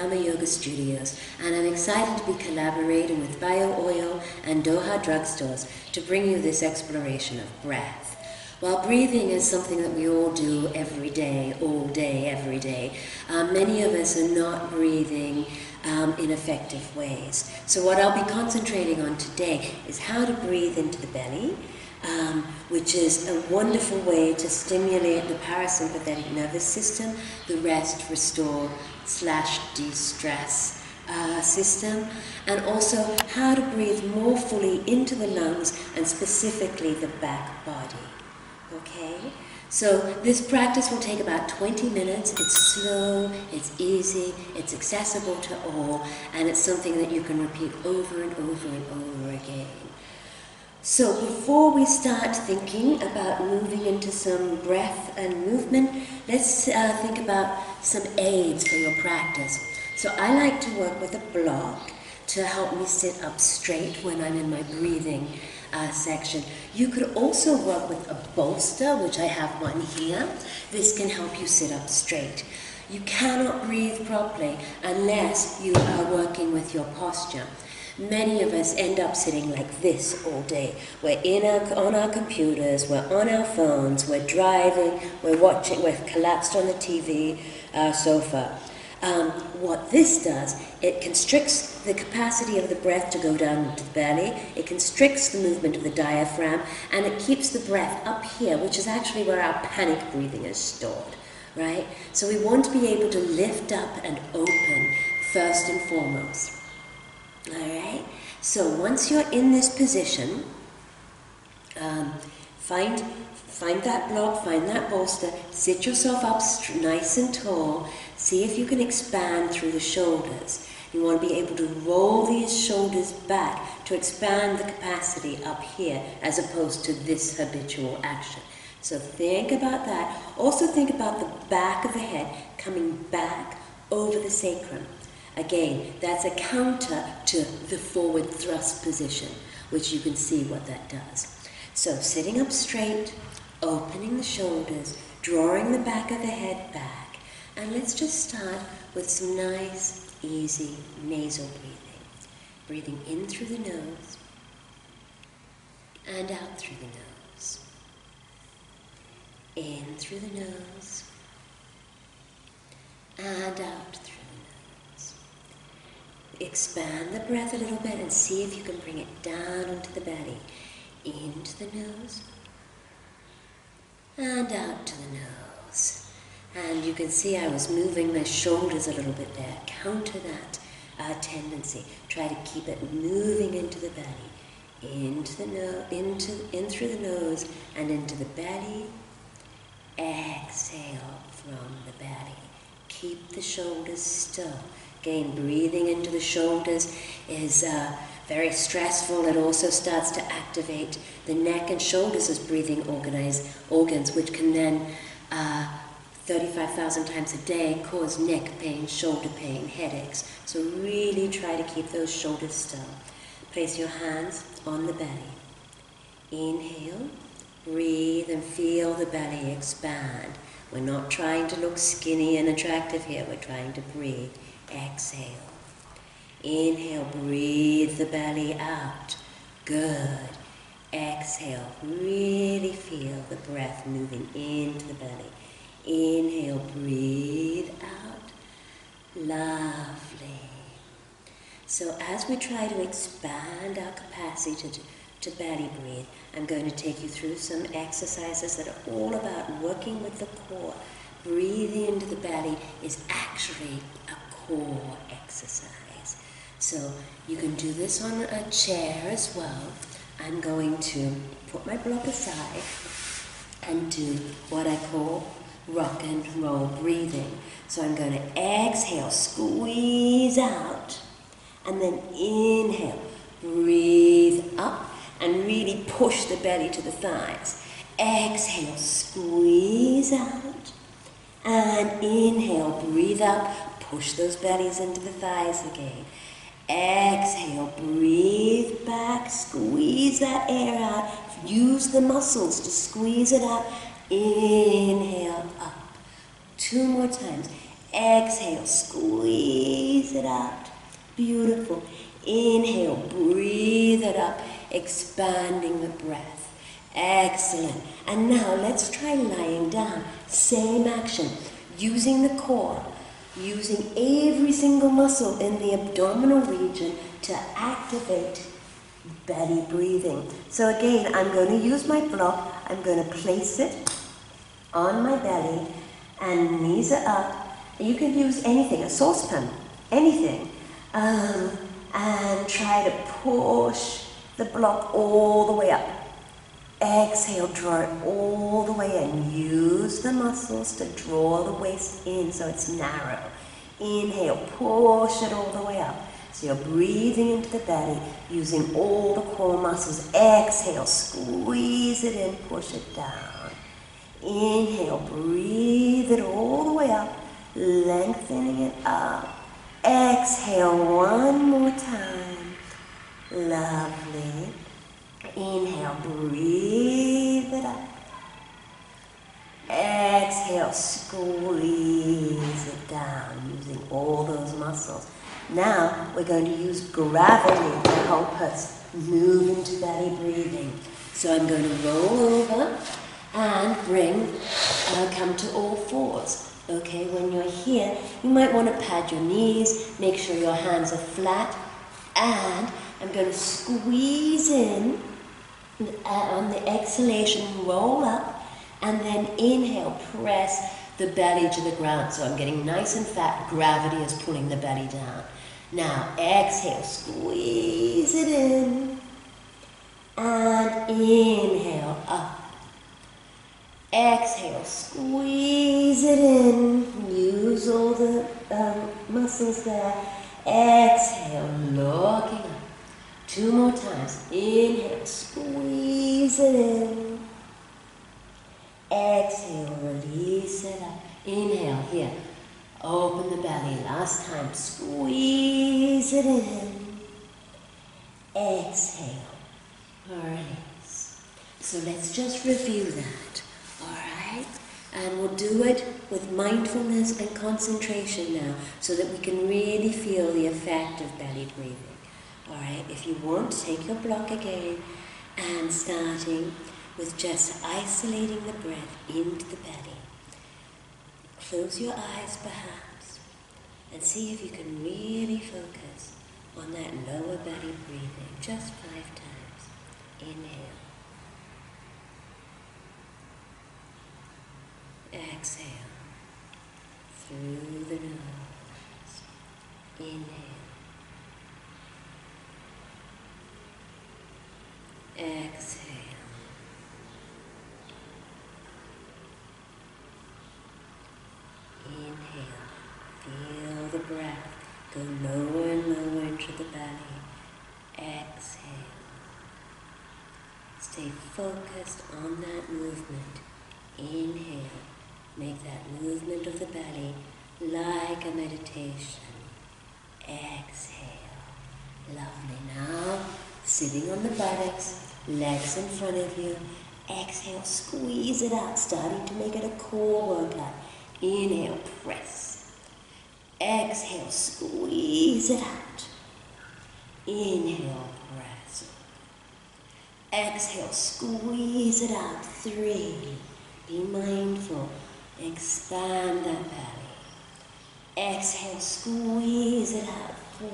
Yama Yoga Studios, and I'm excited to be collaborating with Bio Oil and Doha drugstores to bring you this exploration of breath. While breathing is something that we all do every day, all day, every day, many of us are not breathing in effective ways. So what I'll be concentrating on today is how to breathe into the belly, which is a wonderful way to stimulate the parasympathetic nervous system, the rest, restore, / de-stress system, and also how to breathe more fully into the lungs and specifically the back body. Okay? So this practice will take about 20 minutes. It's slow, it's easy, it's accessible to all, and it's something that you can repeat over and over and over again. So before we start thinking about moving into some breath and movement, let's think about some aids for your practice. So I like to work with a block to help me sit up straight when I'm in my breathing section. You could also work with a bolster, which I have one here. This can help you sit up straight. You cannot breathe properly unless you are working with your posture. Many of us end up sitting like this all day. We're on our computers, we're on our phones, we're driving, we're watching, we're collapsed on the TV sofa. What this does, it constricts the capacity of the breath to go down into the belly, it constricts the movement of the diaphragm, and it keeps the breath up here, which is actually where our panic breathing is stored, right? So we want to be able to lift up and open first and foremost. All right, so once you're in this position, find that block, find that bolster, sit yourself up nice and tall, see if you can expand through the shoulders. You want to be able to roll these shoulders back to expand the capacity up here as opposed to this habitual action. So think about that. Also think about the back of the head coming back over the sacrum. Again, that's a counter to the forward thrust position, which you can see what that does. So sitting up straight, opening the shoulders, drawing the back of the head back, and let's just start with some nice, easy nasal breathing. Breathing in through the nose and out through the nose. In through the nose and out through. Expand the breath a little bit and see if you can bring it down onto the belly. Into the nose and out to the nose. And you can see I was moving my shoulders a little bit there. Counter that tendency. Try to keep it moving into the belly. Into the in through the nose and into the belly. Exhale from the belly. Keep the shoulders still. Again, breathing into the shoulders is very stressful. It also starts to activate the neck and shoulders as breathing organs, which can then 35,000 times a day cause neck pain, shoulder pain, headaches. So really try to keep those shoulders still. Place your hands on the belly. Inhale, breathe and feel the belly expand. We're not trying to look skinny and attractive here. We're trying to breathe. Exhale. Inhale, breathe the belly out. Good. Exhale, really feel the breath moving into the belly. Inhale, breathe out. Lovely. So as we try to expand our capacity to belly breathe, I'm going to take you through some exercises that are all about working with the core. Breathing into the belly is actually a core exercise. So you can do this on a chair as well. I'm going to put my block aside and do what I call rock and roll breathing. So I'm going to exhale, squeeze out, and then inhale, breathe up, and really push the belly to the thighs. Exhale, squeeze out, and inhale, breathe up, push those bellies into the thighs again. Exhale, breathe back, squeeze that air out, use the muscles to squeeze it out. Inhale up. 2 more times. Exhale, squeeze it out. Beautiful. Inhale, breathe it up, expanding the breath. Excellent. And now let's try lying down. Same action, using the core, using every single muscle in the abdominal region to activate belly breathing. So again, I'm going to use my block. I'm going to place it on my belly and knees are up. You can use anything, a saucepan, anything. And try to push the block all the way up. Exhale, draw it all the way in. Use the muscles to draw the waist in so it's narrow. Inhale, push it all the way up. So you're breathing into the belly, using all the core muscles. Exhale, squeeze it in, push it down. Inhale, breathe it all the way up, lengthening it up. Exhale, one more time. Lovely. Inhale, breathe it up. Exhale, squeeze it down, using all those muscles. Now, we're going to use gravity to help us move into belly breathing. So I'm going to roll over and come to all fours. Okay, when you're here, you might want to pad your knees, make sure your hands are flat, and I'm going to squeeze in on the exhalation, roll up, and then inhale, press the belly to the ground. So I'm getting nice and fat, gravity is pulling the belly down. Now exhale, squeeze it in, and inhale, up. Exhale, squeeze it in, use all the muscles there. Exhale, looking up. 2 more times. Inhale, squeeze it in. Exhale, release it up. Inhale, here. Open the belly. Last time, squeeze it in. Exhale, release. So let's just review that. Alright, and we'll do it with mindfulness and concentration now so that we can really feel the effect of belly breathing. Alright, if you want, take your block again and starting with just isolating the breath into the belly. Close your eyes perhaps and see if you can really focus on that lower belly breathing just 5 times. Inhale. Exhale through the nose. Inhale. Exhale. Inhale. Feel the breath go lower and lower into the belly. Exhale. Stay focused on that movement. Inhale. Make that movement of the belly like a meditation. Exhale. Lovely. Now, sitting on the buttocks, legs in front of you. Exhale, squeeze it out, starting to make it a core workout. Inhale, press. Exhale, squeeze it out. Inhale, press. Exhale, squeeze it out. 3. Be mindful. Expand that belly. Exhale, squeeze it out. 4.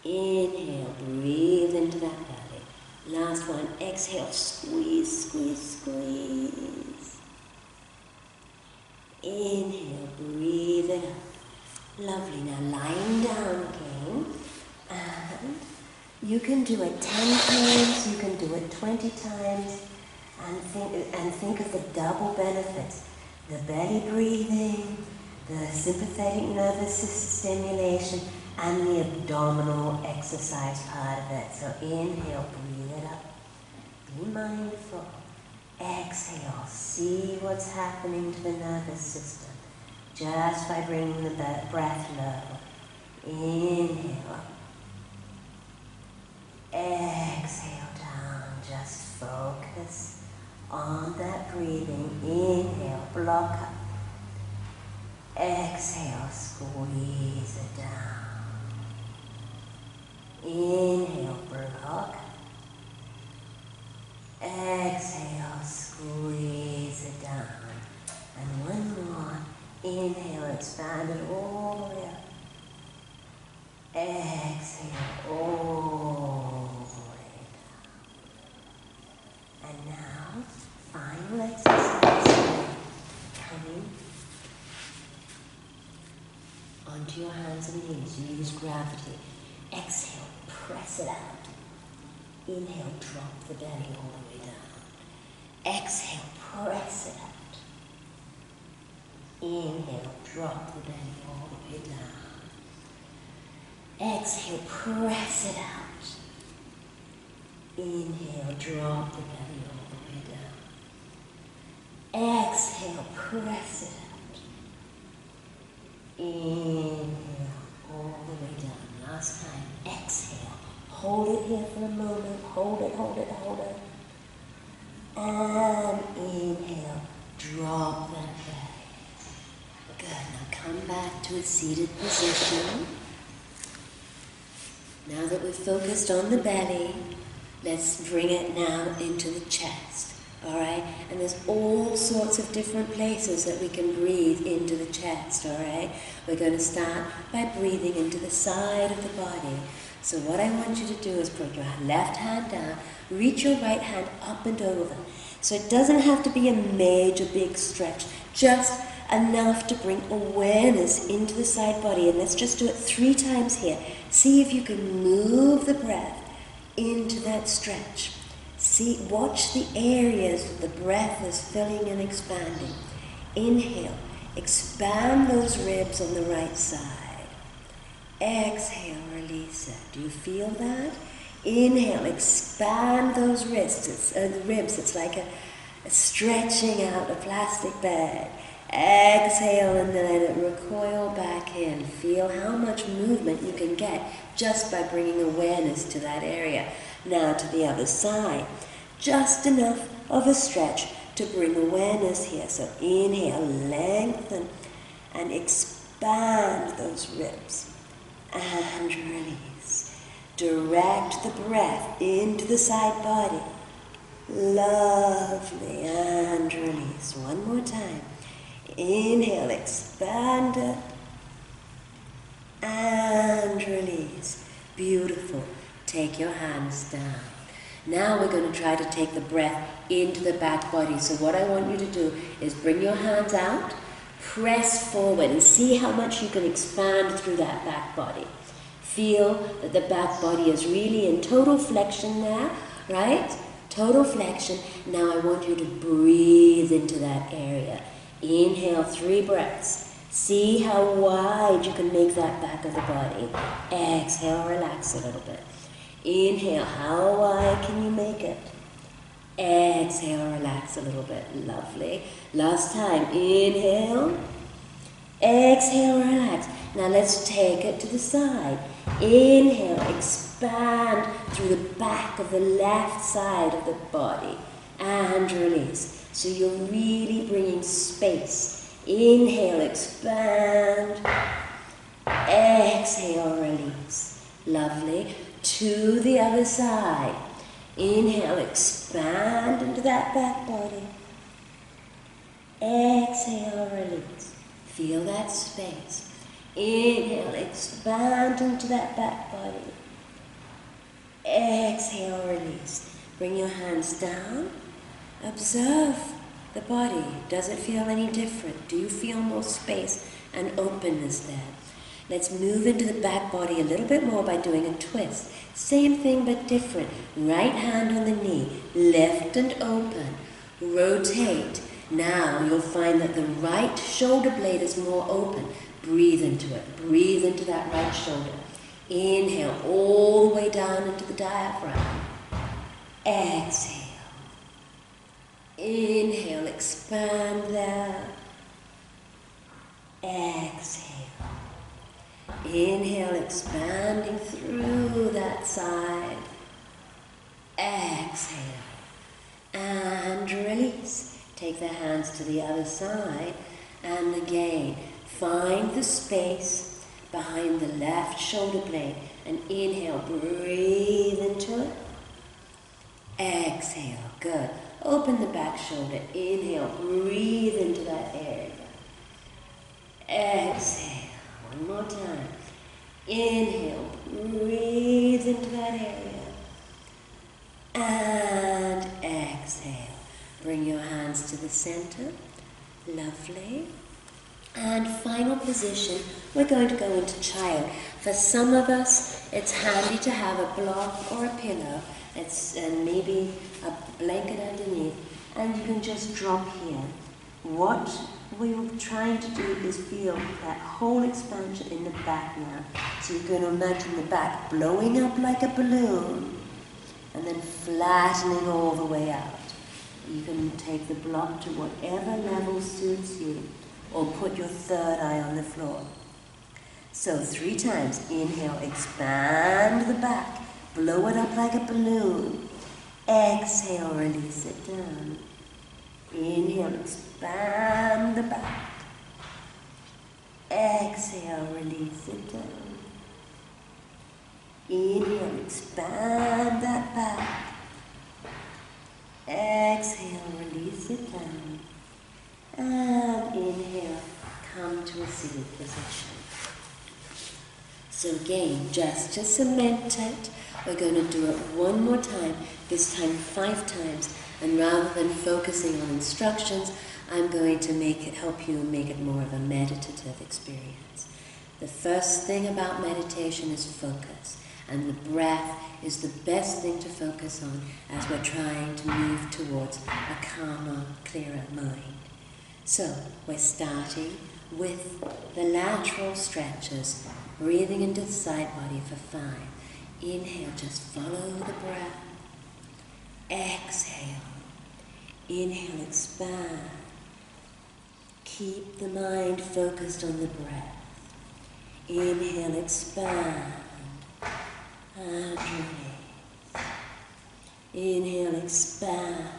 Inhale, breathe into that belly. Last one, exhale, squeeze, squeeze, squeeze. Inhale, breathe it up. Lovely, now lying down again. And you can do it 10 times, you can do it 20 times. And think of the double benefits. The belly breathing, the sympathetic nervous system stimulation, and the abdominal exercise part of it. So inhale, breathe it up. Be mindful. Exhale, see what's happening to the nervous system just by bringing the breath low. Inhale up. Exhale down, just focus on that breathing. Inhale, block up. Exhale, squeeze it down. Inhale, bird hug. Exhale, squeeze it down. And one more. Inhale, expand it all the way up. Exhale, all the way down. And now, final exercise. Coming onto your hands and knees. Use gravity. Exhale, press it out. Inhale, drop the belly all the way down. Exhale, press it out. Inhale, drop the belly all the way down. Exhale, press it out. Inhale, drop the belly all the way down. Exhale, press it out. Inhale, all the way down. Last time. Exhale. Hold it here for a moment. Hold it, hold it, hold it. And inhale. Drop that belly. Good. Now come back to a seated position. Now that we've focused on the belly, let's bring it now into the chest. Alright? And there's all sorts of different places that we can breathe into the chest. Alright? We're going to start by breathing into the side of the body. So what I want you to do is put your left hand down, reach your right hand up and over. So it doesn't have to be a major big stretch, just enough to bring awareness into the side body. And let's just do it 3 times here. See if you can move the breath into that stretch. See, watch the areas the breath is filling and expanding. Inhale, expand those ribs on the right side. Exhale, release it. Do you feel that? Inhale, expand those wrists, ribs. It's like a stretching out a plastic bag. Exhale and then let it recoil back in. Feel how much movement you can get just by bringing awareness to that area. Now to the other side. Just enough of a stretch to bring awareness here. So inhale, lengthen and expand those ribs. And release. Direct the breath into the side body. Lovely. And release. One more time. Inhale, expand it. And release. Beautiful. Take your hands down. Now we're going to try to take the breath into the back body. So what I want you to do is bring your hands out. Press forward and see how much you can expand through that back body. Feel that the back body is really in total flexion there, right? Total flexion. Now I want you to breathe into that area. Inhale, 3 breaths. See how wide you can make that back of the body. Exhale, relax a little bit. Inhale, how wide can you make it? Exhale, relax a little bit. Lovely. Last time. Inhale. Exhale, relax. Now let's take it to the side. Inhale, expand through the back of the left side of the body. And release. So you're really bringing space. Inhale, expand. Exhale, release. Lovely. To the other side. Inhale, expand into that back body. Exhale, release. Feel that space. Inhale, expand into that back body. Exhale, release. Bring your hands down. Observe the body. Does it feel any different? Do you feel more space and openness there? Let's move into the back body a little bit more by doing a twist. Same thing but different. Right hand on the knee. Lift and open. Rotate. Now you'll find that the right shoulder blade is more open. Breathe into it. Breathe into that right shoulder. Inhale all the way down into the diaphragm. Exhale. Inhale, expand there. Exhale. Inhale, expanding through that side. Exhale. And release. Take the hands to the other side. And again, Find the space behind the left shoulder blade and inhale, breathe into it. Exhale, good. Open the back shoulder, inhale, breathe into that area. Exhale, one more time. Inhale, breathe into that area. And exhale. Bring your hands to the center. Lovely. And final position, we're going to go into child. For some of us, it's handy to have a block or a pillow, and maybe a blanket underneath, and you can just drop here. What we're trying to do is feel that whole expansion in the back now. So you're going to imagine the back blowing up like a balloon, and then flattening all the way out. You can take the block to whatever level suits you, or put your third eye on the floor. So 3 times. Inhale, expand the back. Blow it up like a balloon. Exhale, release it down. Inhale, expand the back. Exhale, release it down. Inhale, expand that back. Exhale, release it down. And inhale, come to a seated position. So again, just to cement it, we're going to do it one more time, this time 5 times. And rather than focusing on instructions, I'm going to help you make it more of a meditative experience. The first thing about meditation is focus. And the breath is the best thing to focus on as we're trying to move towards a calmer, clearer mind. So we're starting with the lateral stretches, breathing into the side body for 5. Inhale, just follow the breath. Exhale. Inhale, expand. Keep the mind focused on the breath. Inhale, expand. And release. Inhale, expand.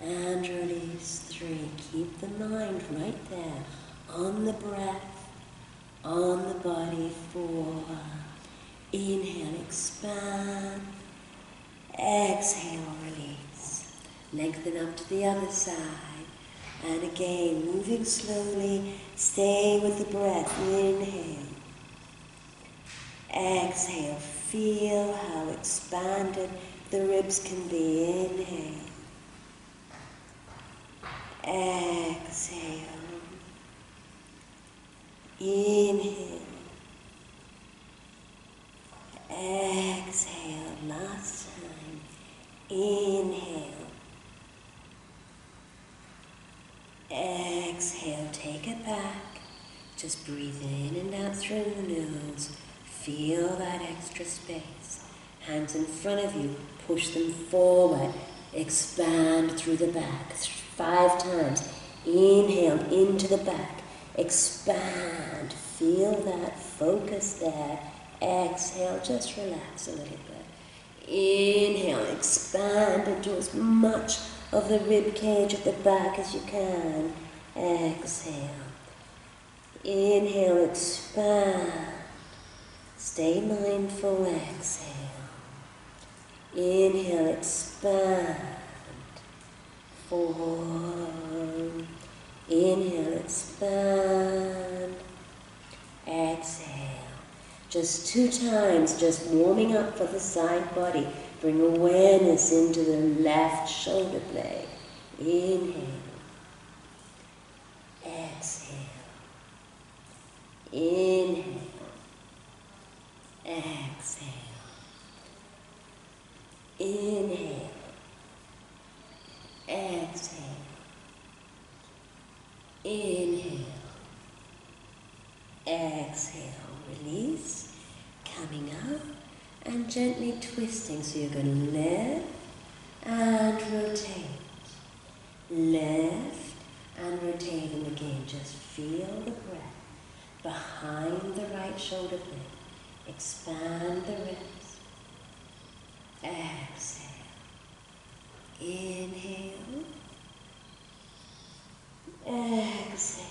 And release. 3. Keep the mind right there on the breath, on the body. 4. Inhale, expand. Exhale, release. Lengthen up to the other side. And again, moving slowly, stay with the breath. Inhale. Exhale. Feel how expanded the ribs can be. Inhale. Exhale. Inhale. Exhale. Last time. Inhale. Exhale. Take it back. Just breathe in and out through the nose. Feel that extra space. Hands in front of you. Push them forward. Expand through the back. 5 times. Inhale into the back. Expand. Feel that focus there. Exhale. Just relax a little bit. Inhale. Expand into as much of the rib cage at the back as you can. Exhale. Inhale. Expand. Stay mindful. Exhale. Inhale. Expand. 4. Inhale, expand. Exhale. Just 2 times, just warming up for the side body. Bring awareness into the left shoulder blade. Inhale. Exhale. Inhale. Exhale. Inhale. Exhale. Inhale. Exhale. Release. Coming up and gently twisting. So you're going to lift and rotate. Lift and rotate. And again, just feel the breath behind the right shoulder blade. Expand the ribs. Exhale. Inhale. Exhale.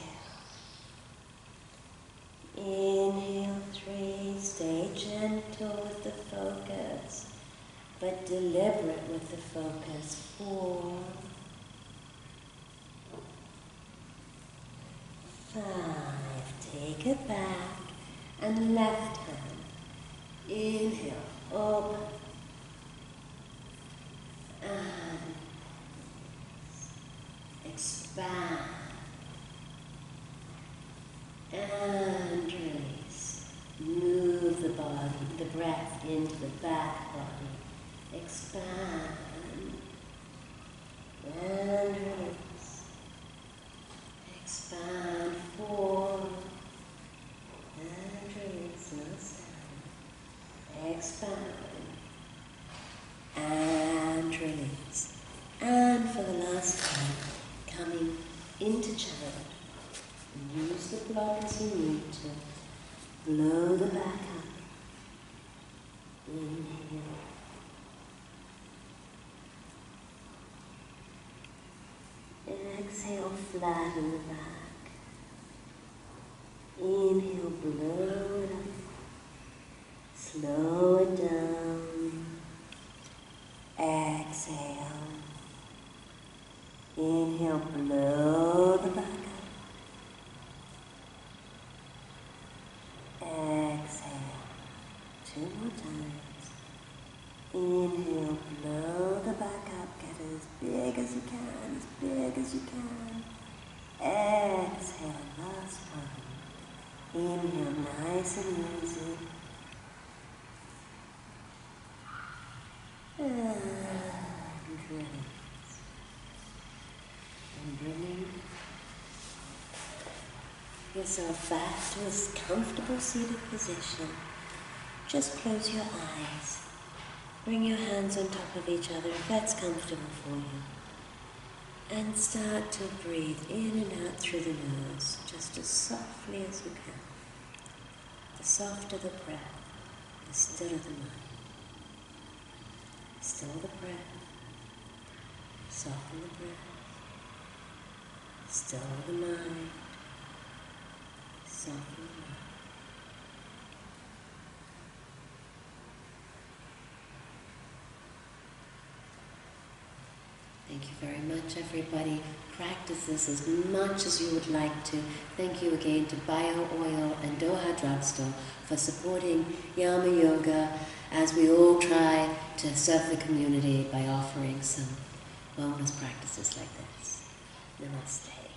gentle with the focus, but deliberate with the focus. 4, 5, take it back, and left hand, inhale, open, and expand, and release. Move the body, the breath into the back body, expand, and release. Expand, 4, and release, no sound. Expand, and release. And for the last time, coming into child. Use the block as you need to. Blow the back up. Inhale. Exhale, flatten the back. Inhale, blow it up. Slow it down. Exhale. Inhale, blow the back up. Exhale. 2 more times. Inhale, blow the back up. Get as big as you can, as big as you can. Exhale, last one. Inhale, nice and easy. And release. And bringing yourself back to a comfortable seated position. Just close your eyes. Bring your hands on top of each other if that's comfortable for you. And start to breathe in and out through the nose, just as softly as you can. The softer the breath, the stiller the mind. Still the breath, soften the breath, still the mind, soften the mind. Thank you very much, everybody. Practice this as much as you would like to. Thank you again to Bio Oil and Doha Drugstore for supporting Yama Yoga as we all try to serve the community by offering some wellness practices like this. Namaste.